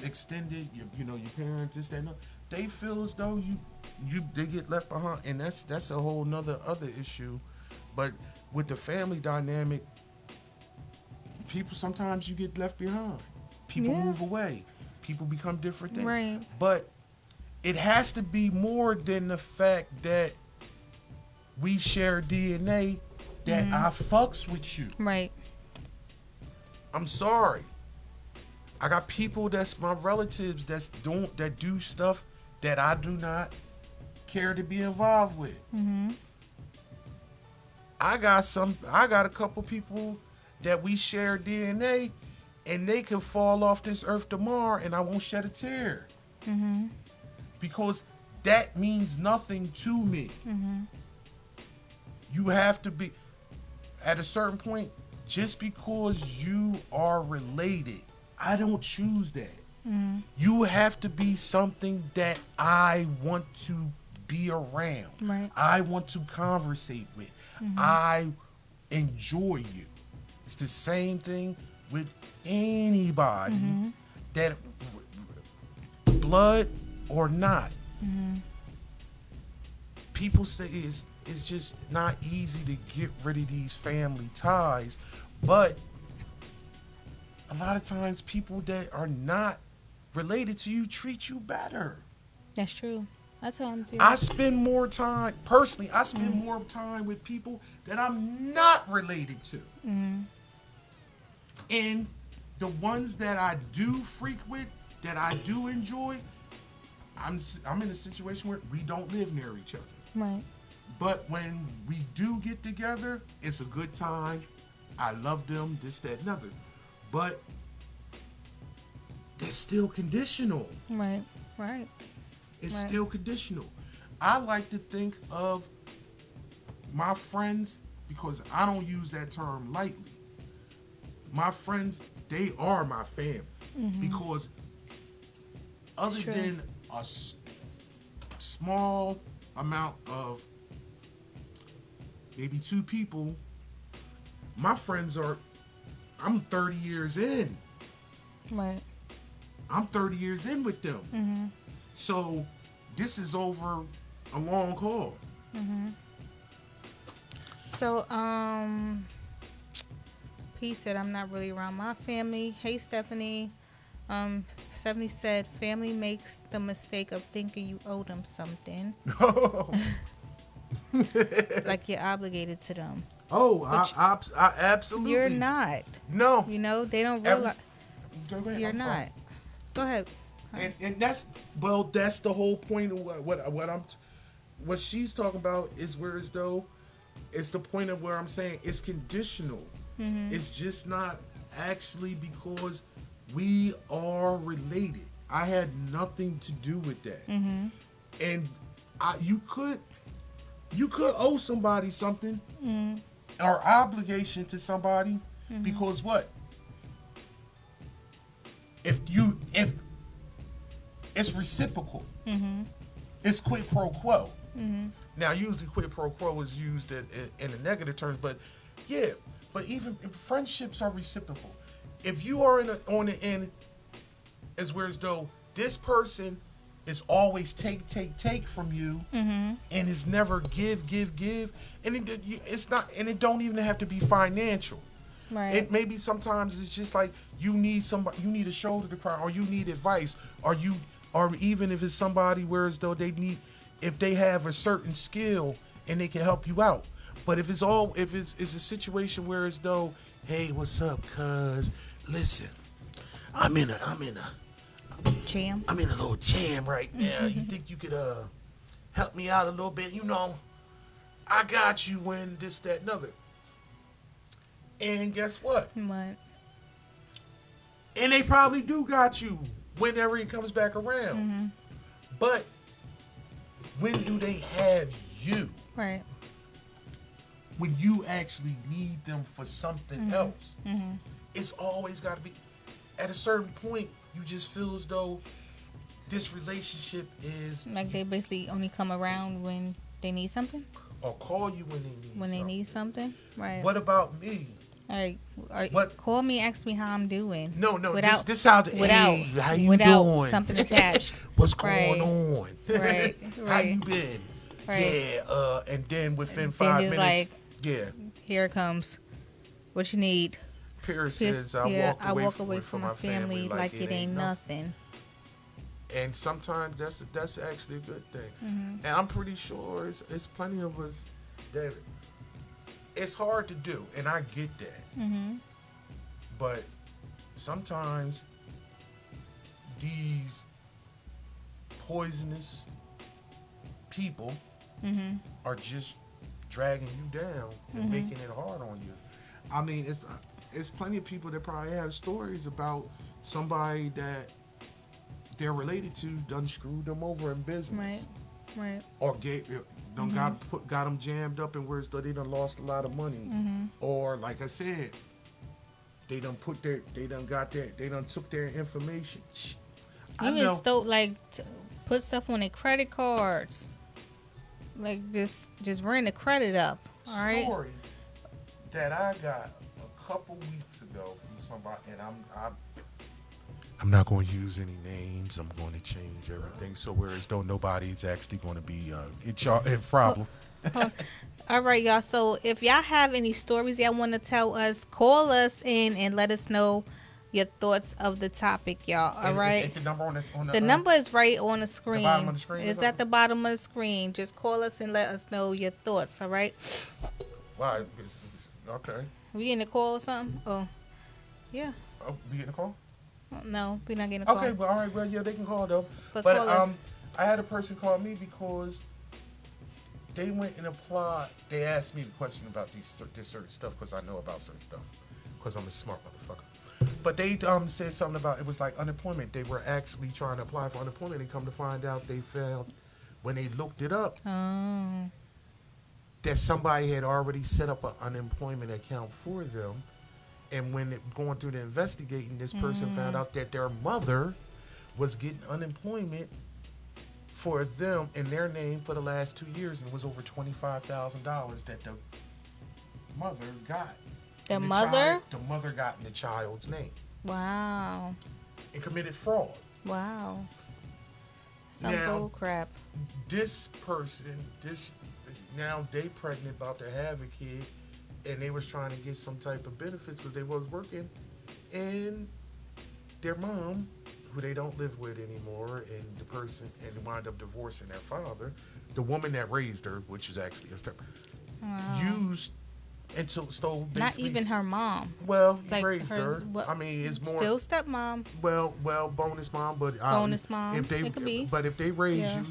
extended, your parents, this, that, and other, they feel as though they get left behind, and that's a whole other issue. But with the family dynamic, people sometimes you get left behind. People move away. People become different things. Right. But it has to be more than the fact that we share DNA, that I fucks with you. Right. I'm sorry. I got people that's my relatives that do stuff that I do not care to be involved with. I got a couple people that we share DNA, and they can fall off this earth tomorrow and I won't shed a tear. Because that means nothing to me. You have to be, at a certain point, just because you are related, I don't choose that. You have to be something that I want to be around. Right. I want to conversate with. I enjoy you. It's the same thing with anybody that, blood or not. People say it's just not easy to get rid of these family ties, but a lot of times people that are not related to you treat you better. That's true. I tell them to. I spend more time more time with people that I'm not related to. And the ones that I do freak with, that I do enjoy, I'm in a situation where we don't live near each other. Right. But when we do get together, it's a good time. I love them, this, that, and other. But they're still conditional. Right. Right. It's still conditional. I like to think of my friends because I don't use that term lightly. My friends, they are my family. Because other than a small amount of maybe 2 people, my friends are, I'm 30 years in. Right. I'm 30 years in with them. So this is over a long haul. So, P said, I'm not really around my family. Hey, Stephanie. Stephanie said, family makes the mistake of thinking you owe them something. Like you're obligated to them. Oh, I absolutely. You're not. No. You know, they don't realize. You're I'm not. sorry. Go ahead. And that's the whole point of what she's talking about is where as though it's the point of where I'm saying it's conditional. It's just not actually because we are related. I had nothing to do with that. And you could owe somebody something or obligation to somebody because what? If it's reciprocal, it's quid pro quo. Now, usually quid pro quo is used in the negative terms, but yeah, but even friendships are reciprocal. If you are on the end, as where as though this person is always take from you, and it's never give, and it's not, and it don't even have to be financial. Right. It maybe sometimes it's just like you need somebody, you need a shoulder to cry, or you need advice, or even if it's somebody where as though if they have a certain skill and they can help you out. But if it's a situation where as though, hey, what's up, cuz? Listen, I'm in a Jam. I'm in a little jam right now. You think you could help me out a little bit? You know, I got you when this, that, and other. And guess what? What? And they probably do got you whenever it comes back around. But when do they have you? Right. When you actually need them for something else. It's always got to be, at a certain point, you just feel as though this relationship is... Like they basically only come around when they need something? Or call you when they need something. When they need something? Right. What about me? All right. Call me, ask me how I'm doing. No. This how the how you without doing? Something attached. What's going on? Right. How you been? Right. Yeah. And then within then 5 it's minutes, like, yeah. Here it comes. What you need? Pierce says, I walk away from my family like it ain't nothing. And sometimes that's actually a good thing. And I'm pretty sure it's plenty of us that it's hard to do, and I get that. But sometimes these poisonous people are just dragging you down and making it hard on you. I mean, it's plenty of people that probably have stories about somebody that they're related to done screwed them over in business. Right. Or got them jammed up in where they done lost a lot of money. Or like I said, they done took their information. Even put stuff on their credit cards. Like just ran the credit up. All right. Story that I got a couple weeks ago from somebody, and I'm not going to use any names. I'm going to change everything so whereas though nobody's actually going to be in problem. All right, y'all. So if y'all have any stories y'all want to tell us, call us in and let us know your thoughts of the topic, y'all. All right. The number the number is right on the screen. The bottom of the screen. It's at the bottom of the screen. Just call us and let us know your thoughts. All right. Wow. Okay. We in the call or something? Oh, yeah. Oh, we getting a call? No, we're not getting a call. Okay, well, all right. Well, yeah, they can call though. But call us. I had a person call me because they went and applied. They asked me the question about this certain stuff because I know about certain stuff because I'm a smart motherfucker. But they said something about, it was like unemployment. They were actually trying to apply for unemployment and come to find out they failed when they looked it up. Oh. that somebody had already set up an unemployment account for them. And when going through the investigating, this person found out that their mother was getting unemployment for them in their name for the last 2 years, and it was over $25,000 that the mother got. The mother? The mother got in the child's name. Wow. And committed fraud. Wow. Some Now, bull crap. This person, now they pregnant, about to have a kid, and they was trying to get some type of benefits because they was working, and their mom, who they don't live with anymore, and the person, and they wind up divorcing their father, the woman that raised her, which is actually a step, used and stole. Not even her mom. Well, like raised her. I mean, it's more still stepmom. Well, bonus mom, but bonus mom. If they, it could be. But if they raise you,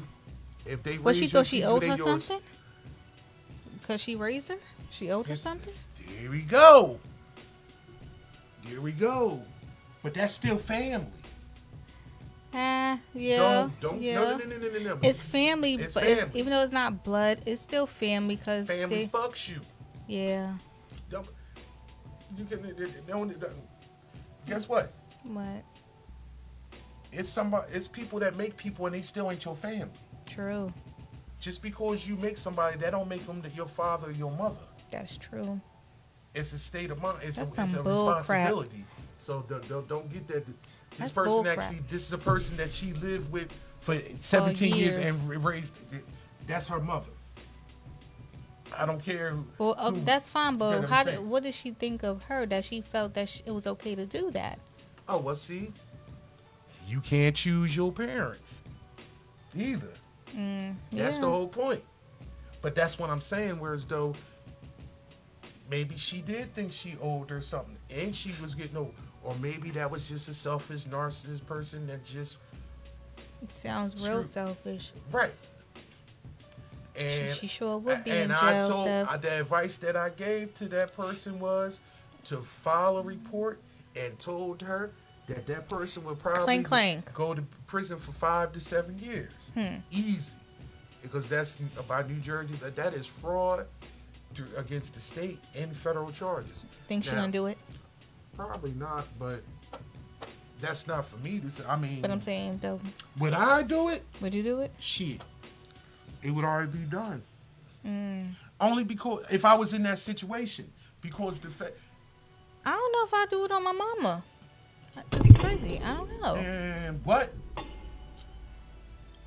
if they raise but she thought she owed her yours. something. Because she raised her, she owed her something. There we go. There we go. But that's still family. Yeah. Don't. Yeah. No. It's family, It's but family. even though it's not blood, it's still family because Family fucks you. Yeah. Guess what? What? It's people that make people, and they still ain't your family. True. Just because you make somebody, that don't make them your father or your mother. That's true. It's a state of mind. It's a bull responsibility. crap. So don't get that. This That's person bull actually, crap. this is a person that she lived with for 17 years and raised. That's her mother. I don't care. Well, that's fine, but what did she think of her that she felt that it was okay to do that? Oh, well, see, you can't choose your parents either. That's the whole point. But that's what I'm saying, whereas though maybe she did think she owed her something and she was getting old. Or maybe that was just a selfish, narcissist person that just... It sounds real selfish. Right. And she sure would be in jail. And the advice that I gave to that person was to file a report, and told her that person would probably go to prison for 5 to 7 years. Easy. Because that's by New Jersey, that is fraud against the state and federal charges. Think she gonna do it? Probably not, but that's not for me to say. I mean, but I'm saying though, would I do it? Would you do it? Shit, it would already be done. Only because if I was in that situation, because I don't know if I do it on my mama. It's crazy. I don't know. And what?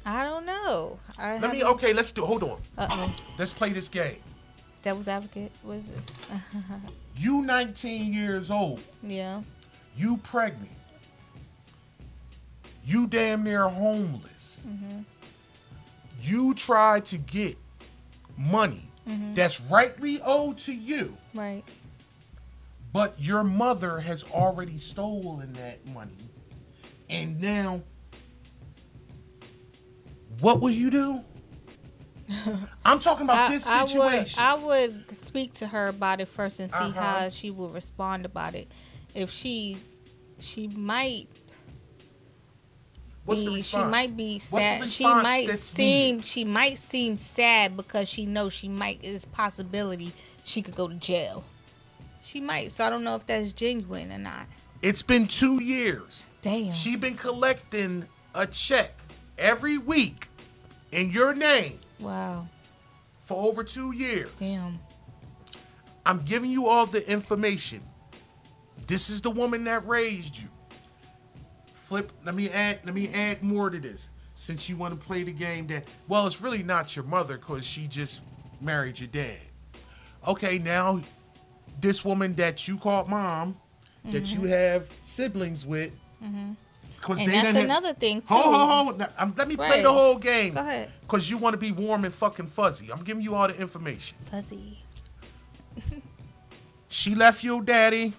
I don't know. Let's do. Hold on. Uh-oh. Let's play this game. Devil's advocate. What is this? You 19 years old. Yeah. You pregnant. You damn near homeless. You try to get money that's rightly owed to you. Right. But your mother has already stolen that money. And now, what will you do? I'm talking about this situation. I would speak to her about it first and see how she would respond about it. If she might What's the response? She might be sad. She might seem sad because she knows there's possibility she could go to jail. She might. So I don't know if that's genuine or not. It's been 2 years. Damn. She been collecting a check every week in your name. Wow. For over 2 years. Damn. I'm giving you all the information. This is the woman that raised you. Let me add more to this. Since you want to play the game that, well, it's really not your mother because she just married your dad. Okay, now this woman that you called mom, that you have siblings with, because and that's another thing too. Hold. Now, let me play the whole game. Go ahead. Because you want to be warm and fucking fuzzy. I'm giving you all the information. Fuzzy. She left your daddy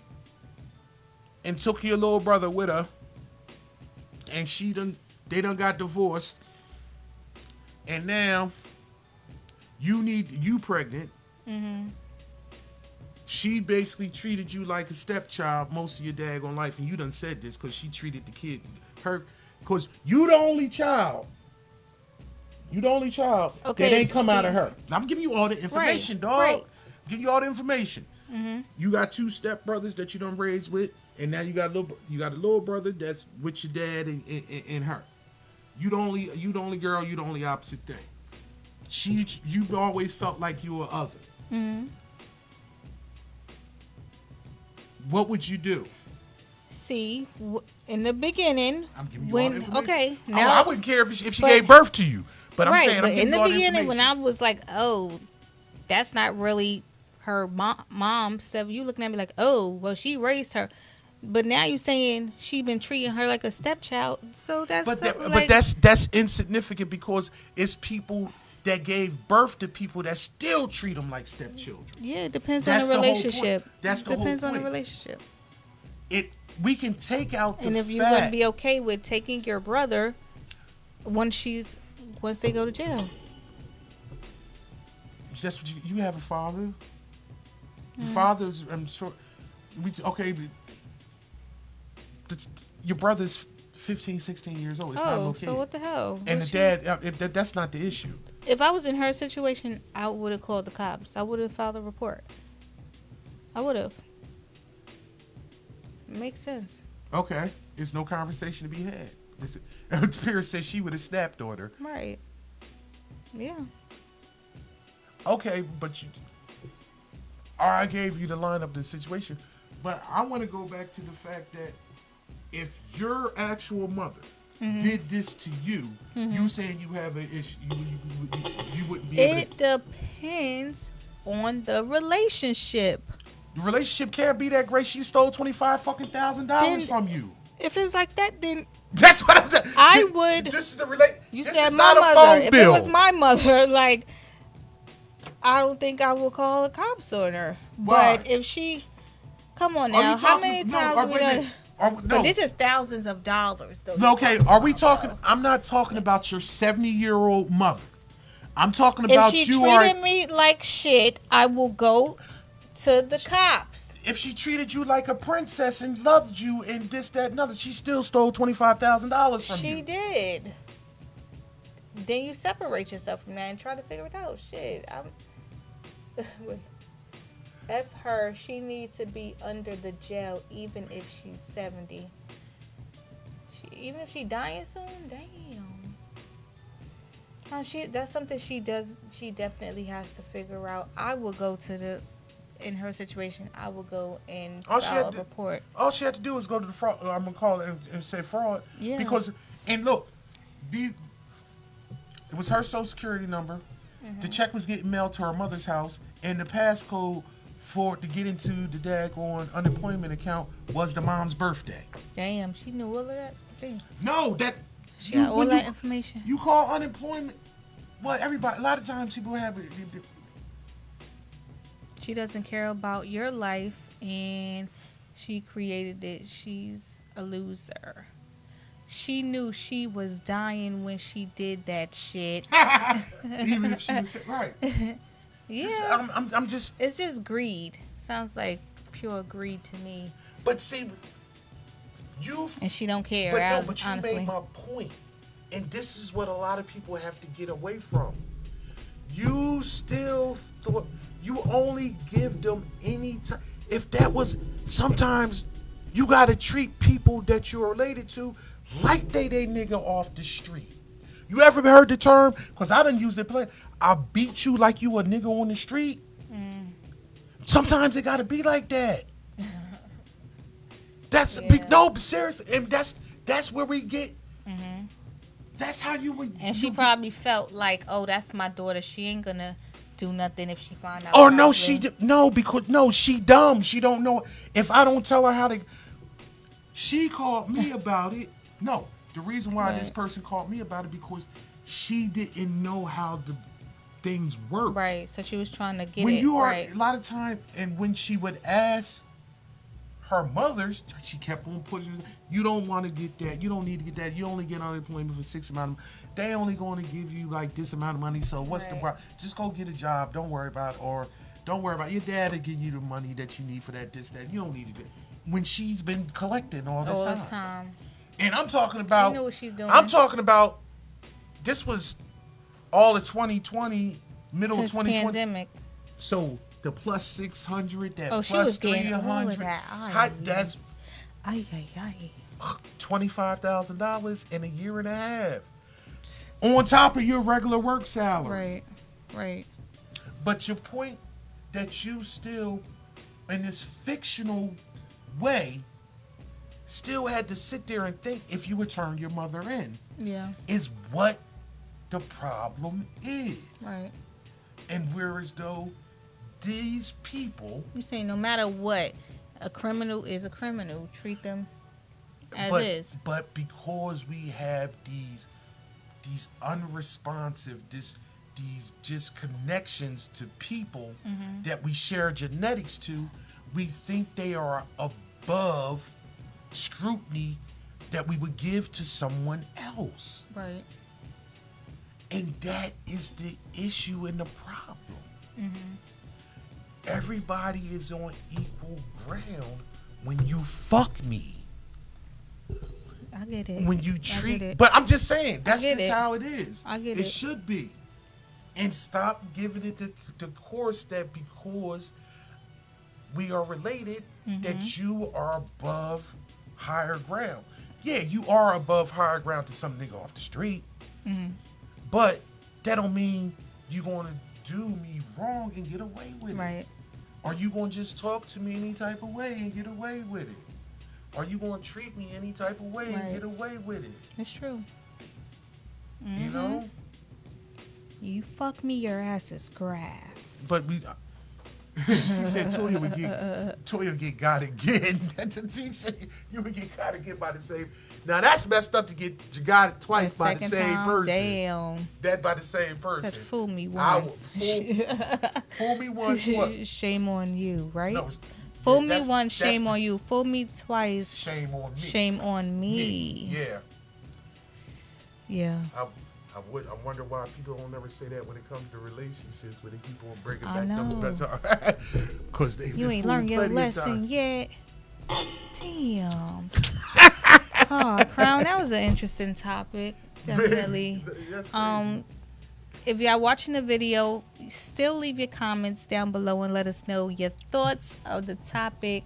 and took your little brother with her, and they done got divorced, and now you pregnant. She basically treated you like a stepchild most of your daggone life, and you done said this because she treated the kid, because you the only child. You the only child that ain't come out of her. I'm giving you all the information, dog. Right. Give you all the information. You got 2 stepbrothers that you done raised with, and now you got a little brother that's with your dad and her. You the only girl. You the only opposite thing. You always felt like you were other. What would you do? See, in the beginning, I'm giving you all the information. Okay, now I wouldn't care if she gave birth to you, but I'm saying but in the beginning when I was like, oh, that's not really her mom stuff. You looking at me like, oh, well, she raised her, but now you saying she been treating her like a stepchild. So that's but that's insignificant because it's people that gave birth to people that still treat them like stepchildren. Yeah, it depends on the relationship. That's the whole point. Depends on the relationship. We can take out the fact. And if you wouldn't be okay with taking your brother once they go to jail. That's what you have a father. Your father's, I'm sure. Your brother's 15, 16 years old. It's not okay. So what the hell? And the dad, that's not the issue. If I was in her situation, I would have called the cops. I would have filed a report. I would have. Makes sense. Okay. There's no conversation to be had. Pierce said she would have snapped on her. Right. Yeah. Okay, but I gave you the line of the situation. But I want to go back to the fact that if your actual mother did this to you, you saying you have an issue, you wouldn't be able to... It depends on the relationship. The relationship can't be that great. She stole $25,000 from you. If it's like that, then that's what I'm saying. I would. This is the You this said is my not mother. A phone if bill. it was my mother, like I don't think I would call the cops on her. Why? But if she, come on now, how many times we done? But this is thousands of dollars, though. Okay, are we talking? I'm not talking about your 70-year-old mother. I'm talking about if she treated me like shit, I will go to the cops. If she treated you like a princess and loved you and this, that, and other, she still stole $25,000 from you. She did. Then you separate yourself from that and try to figure it out. Shit, F her. She needs to be under the jail, even if she's 70. Even if she dying soon, damn. That's something she does. She definitely has to figure out. I will go to in her situation, I will go and file a report. All she had to do is go to the fraud. I'm gonna call it and say fraud. Yeah. Because look, it was her social security number. The check was getting mailed to her mother's house, and the passcode to get into the daggone unemployment account was the mom's birthday. Damn, she knew all of that. Damn. No, she got all that information. You call unemployment. Well, everybody. A lot of times people have it. She doesn't care about your life, and she created it. She's a loser. She knew she was dying when she did that shit. Even if she was right. Yeah. I'm just... It's just greed. Sounds like pure greed to me. But see, and she don't care. But you honestly made my point. And this is what a lot of people have to get away from. You still thought... You only give them any time. If that was... Sometimes you got to treat people that you're related to like they nigga off the street. You ever heard the term? Because I done used it play. I beat you like you a nigga on the street. Sometimes it got to be like that. That's big. No, but seriously. And that's where we get... That's how you would... And she probably felt like, oh, that's my daughter. She ain't going to... do nothing if she find out. Oh no, she dumb. She don't know. If I don't tell her how to, she called me about it. No, the reason why this person called me about it because she didn't know how the things work. Right. So she was trying to get when it. You are right. A lot of time, and when she would ask her mothers, she kept on pushing. You don't want to get that. You don't need to get that. You only get unemployment for 6 amount of. They only going to give you like this amount of money. So what's the problem? Just go get a job. Don't worry about it. Or don't worry about it. Your dad will give you the money that you need for that, this, that. You don't need to do it. When she's been collecting all this time. And I'm talking about. She knew what she was doing. I'm talking about. This was all of 2020, middle Since of 2020. Pandemic. So the plus 600, that Oh, she plus was getting all of 300, that. that's Ay. $25,000 in a year and a half. On top of your regular work salary. Right. But your point that you still, in this fictional way, still had to sit there and think if you would turn your mother in. Yeah. Is what the problem is. Right. And whereas though these people, You say no matter what, a criminal is a criminal. Treat them as is. But because we have these unresponsive, these just connections to people that we share genetics to, we think they are above scrutiny that we would give to someone else. Right. And that is the issue and the problem. Everybody is on equal ground when you fuck me. I get it. When you I get treat, it. but I'm just saying, that's get just it. how it is. I get it. It should be. And stop giving it the course that because we are related, that you are above higher ground. Yeah, you are above higher ground to some nigga off the street. But that don't mean you gonna do me wrong and get away with it. Right. Are you gonna just talk to me any type of way and get away with it? Are you gonna treat me any type of way and get away with it? It's true. You know? You fuck me, your ass is grass. But we, she said Toya would get got again. That's what she said. You would get got again by the same. Now that's messed up to get got twice by the same person. Damn. That by the same person. That fool me I once. fool me once. What? Shame on you, right? No, Fool yeah, me once, shame the- on you. Fool me twice, Shame on me. shame on me. Yeah. Yeah. I wonder why people don't never say that when it comes to relationships, where they keep on bringing I back know. them. Because they You ain't learned your lesson yet. Damn. Oh, Crown, that was an interesting topic. Definitely. If y'all watching the video, still leave your comments down below and let us know your thoughts of the topic.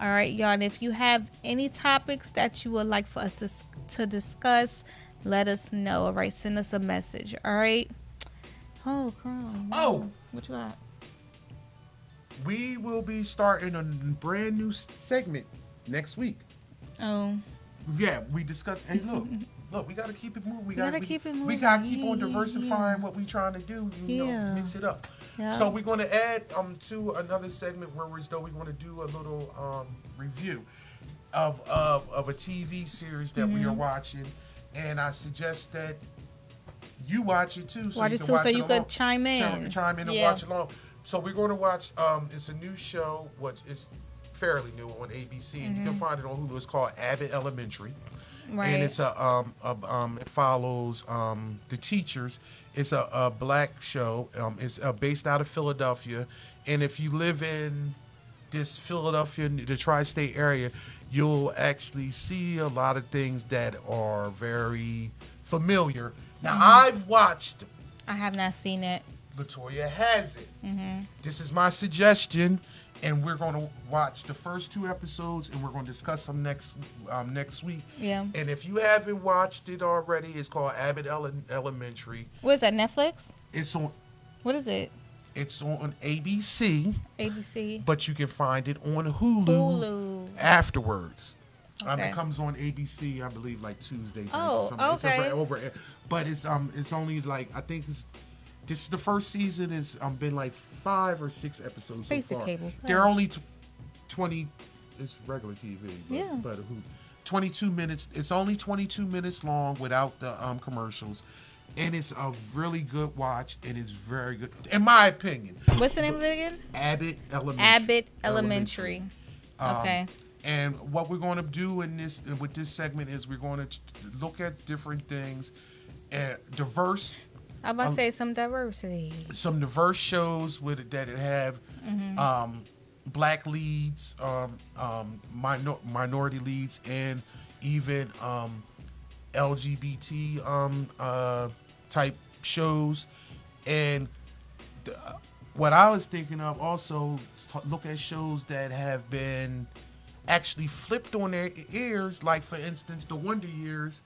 All right, y'all. And if you have any topics that you would like for us to discuss, let us know. All right, send us a message. All right. Oh, Crown. Oh. What you got? We will be starting a brand new segment next week. Oh. Yeah, we discussed. Hey, look, we gotta keep it moving. We gotta keep it moving. We moving. gotta keep on Yeah, diversifying what we trying to do. You know, mix it up. Yeah. So we're gonna add to another segment where we're going to do a little review of a TV series that we are watching, and I suggest that you watch it too. Watch it too, so you could chime in. Chime in and watch along. So we're going to watch. It's a new show. It's fairly new on ABC, and you can find it on Hulu. It's called Abbott Elementary, and it's it follows the teachers. It's a black show. It's based out of Philadelphia, and if you live in this Philadelphia, the tri-state area, you'll actually see a lot of things that are very familiar. Now, I've watched. I have not seen it. Latoya has it. This is my suggestion, and we're going to watch the first 2 episodes, and we're going to discuss them next week. Yeah. And if you haven't watched it already, it's called Abbott Elementary. What is that, Netflix? It's on. What is it? It's on ABC. ABC. But you can find it on Hulu. Afterwards. Okay. It comes on ABC, I believe, like Tuesday. Oh, okay. It's but it's only like, I think this is the first season. It's been like 5 or 6 episodes so far. Cable. They're only 20. It's regular TV. But, Yeah. But 22 minutes. It's only 22 minutes long without the commercials, and it's a really good watch, and it's very good in my opinion. What's the name of it again? Abbott Elementary. Abbott Elementary. Okay. And what we're going to do with this segment is we're going to look at different things, diverse. I'm about to say some diversity. Some diverse shows that have black leads, minority leads, and even LGBT type shows. And what I was thinking of also, look at shows that have been actually flipped on their ears, like for instance the Wonder Years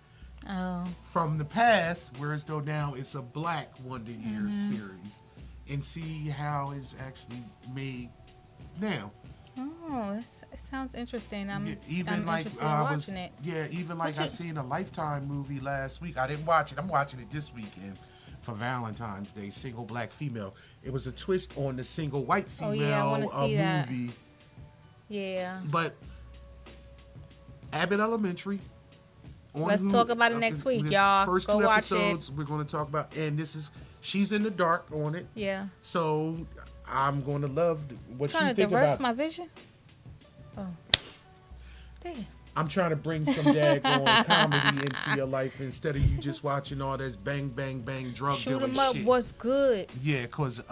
from the past, whereas though now it's a black Wonder Years series, and see how it's actually made now. Oh, it sounds interesting. I'm even like interested in watching it. Yeah, even like I seen a Lifetime movie last week. I didn't watch it. I'm watching it this weekend for Valentine's Day. Single black female. It was a twist on the single white female movie. Yeah. But Abbott Elementary. Let's talk about it next week, y'all. First Go two watch episodes it. we're going to talk about, and she's in the dark on it. Yeah. So I'm going to love what you Trying think to diverse about. my vision. Oh, damn. I'm trying to bring some daggone comedy into your life instead of you just watching all this bang, bang, bang, drug Shoot dealer 'em up. shit. What's good? Yeah, because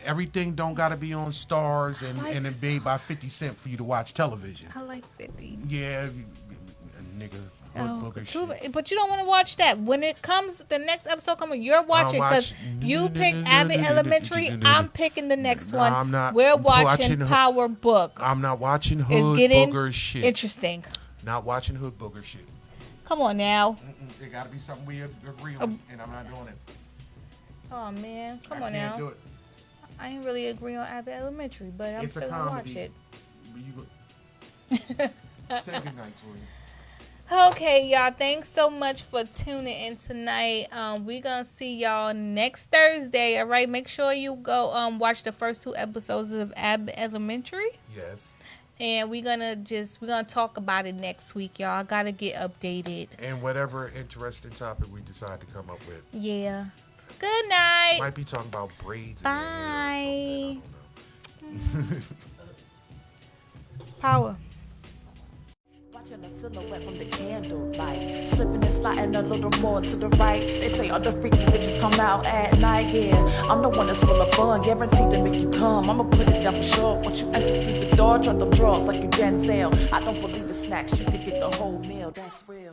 everything don't got to be on Stars and it made by 50 Cent for you to watch television. I like 50. Yeah, nigga. Shit. But you don't want to watch that. When it comes, the next episode coming, you're watching because you picked Abbott Elementary. I'm picking the next one. I'm not. We're watching Power Book. I'm not watching Hood Booger shit. Interesting. Not watching Hood Booger shit. Come on now. It got to be something we agree on, and I'm not doing it. Oh man, come on I can't now. do it. I ain't really agree on Abbott Elementary, but I'm still gonna watch it. Say goodnight to you. Okay, y'all. Thanks so much for tuning in tonight. We gonna see y'all next Thursday. All right. Make sure you go watch the first 2 episodes of Abbott Elementary. Yes. And we're gonna talk about it next week, y'all. I gotta get updated. And whatever interesting topic we decide to come up with. Yeah. Good night. Might be talking about braids. Bye. Power. Watching the silhouette from the candlelight, slipping and sliding a little more to the right. They say other freaky bitches come out at night. Yeah, I'm the one that's full of fun, guaranteed to make you come. I'ma put it down for sure. Once you enter through the door, drop them drawers like a Denzel. I don't believe in snacks, you can get the whole meal. That's real.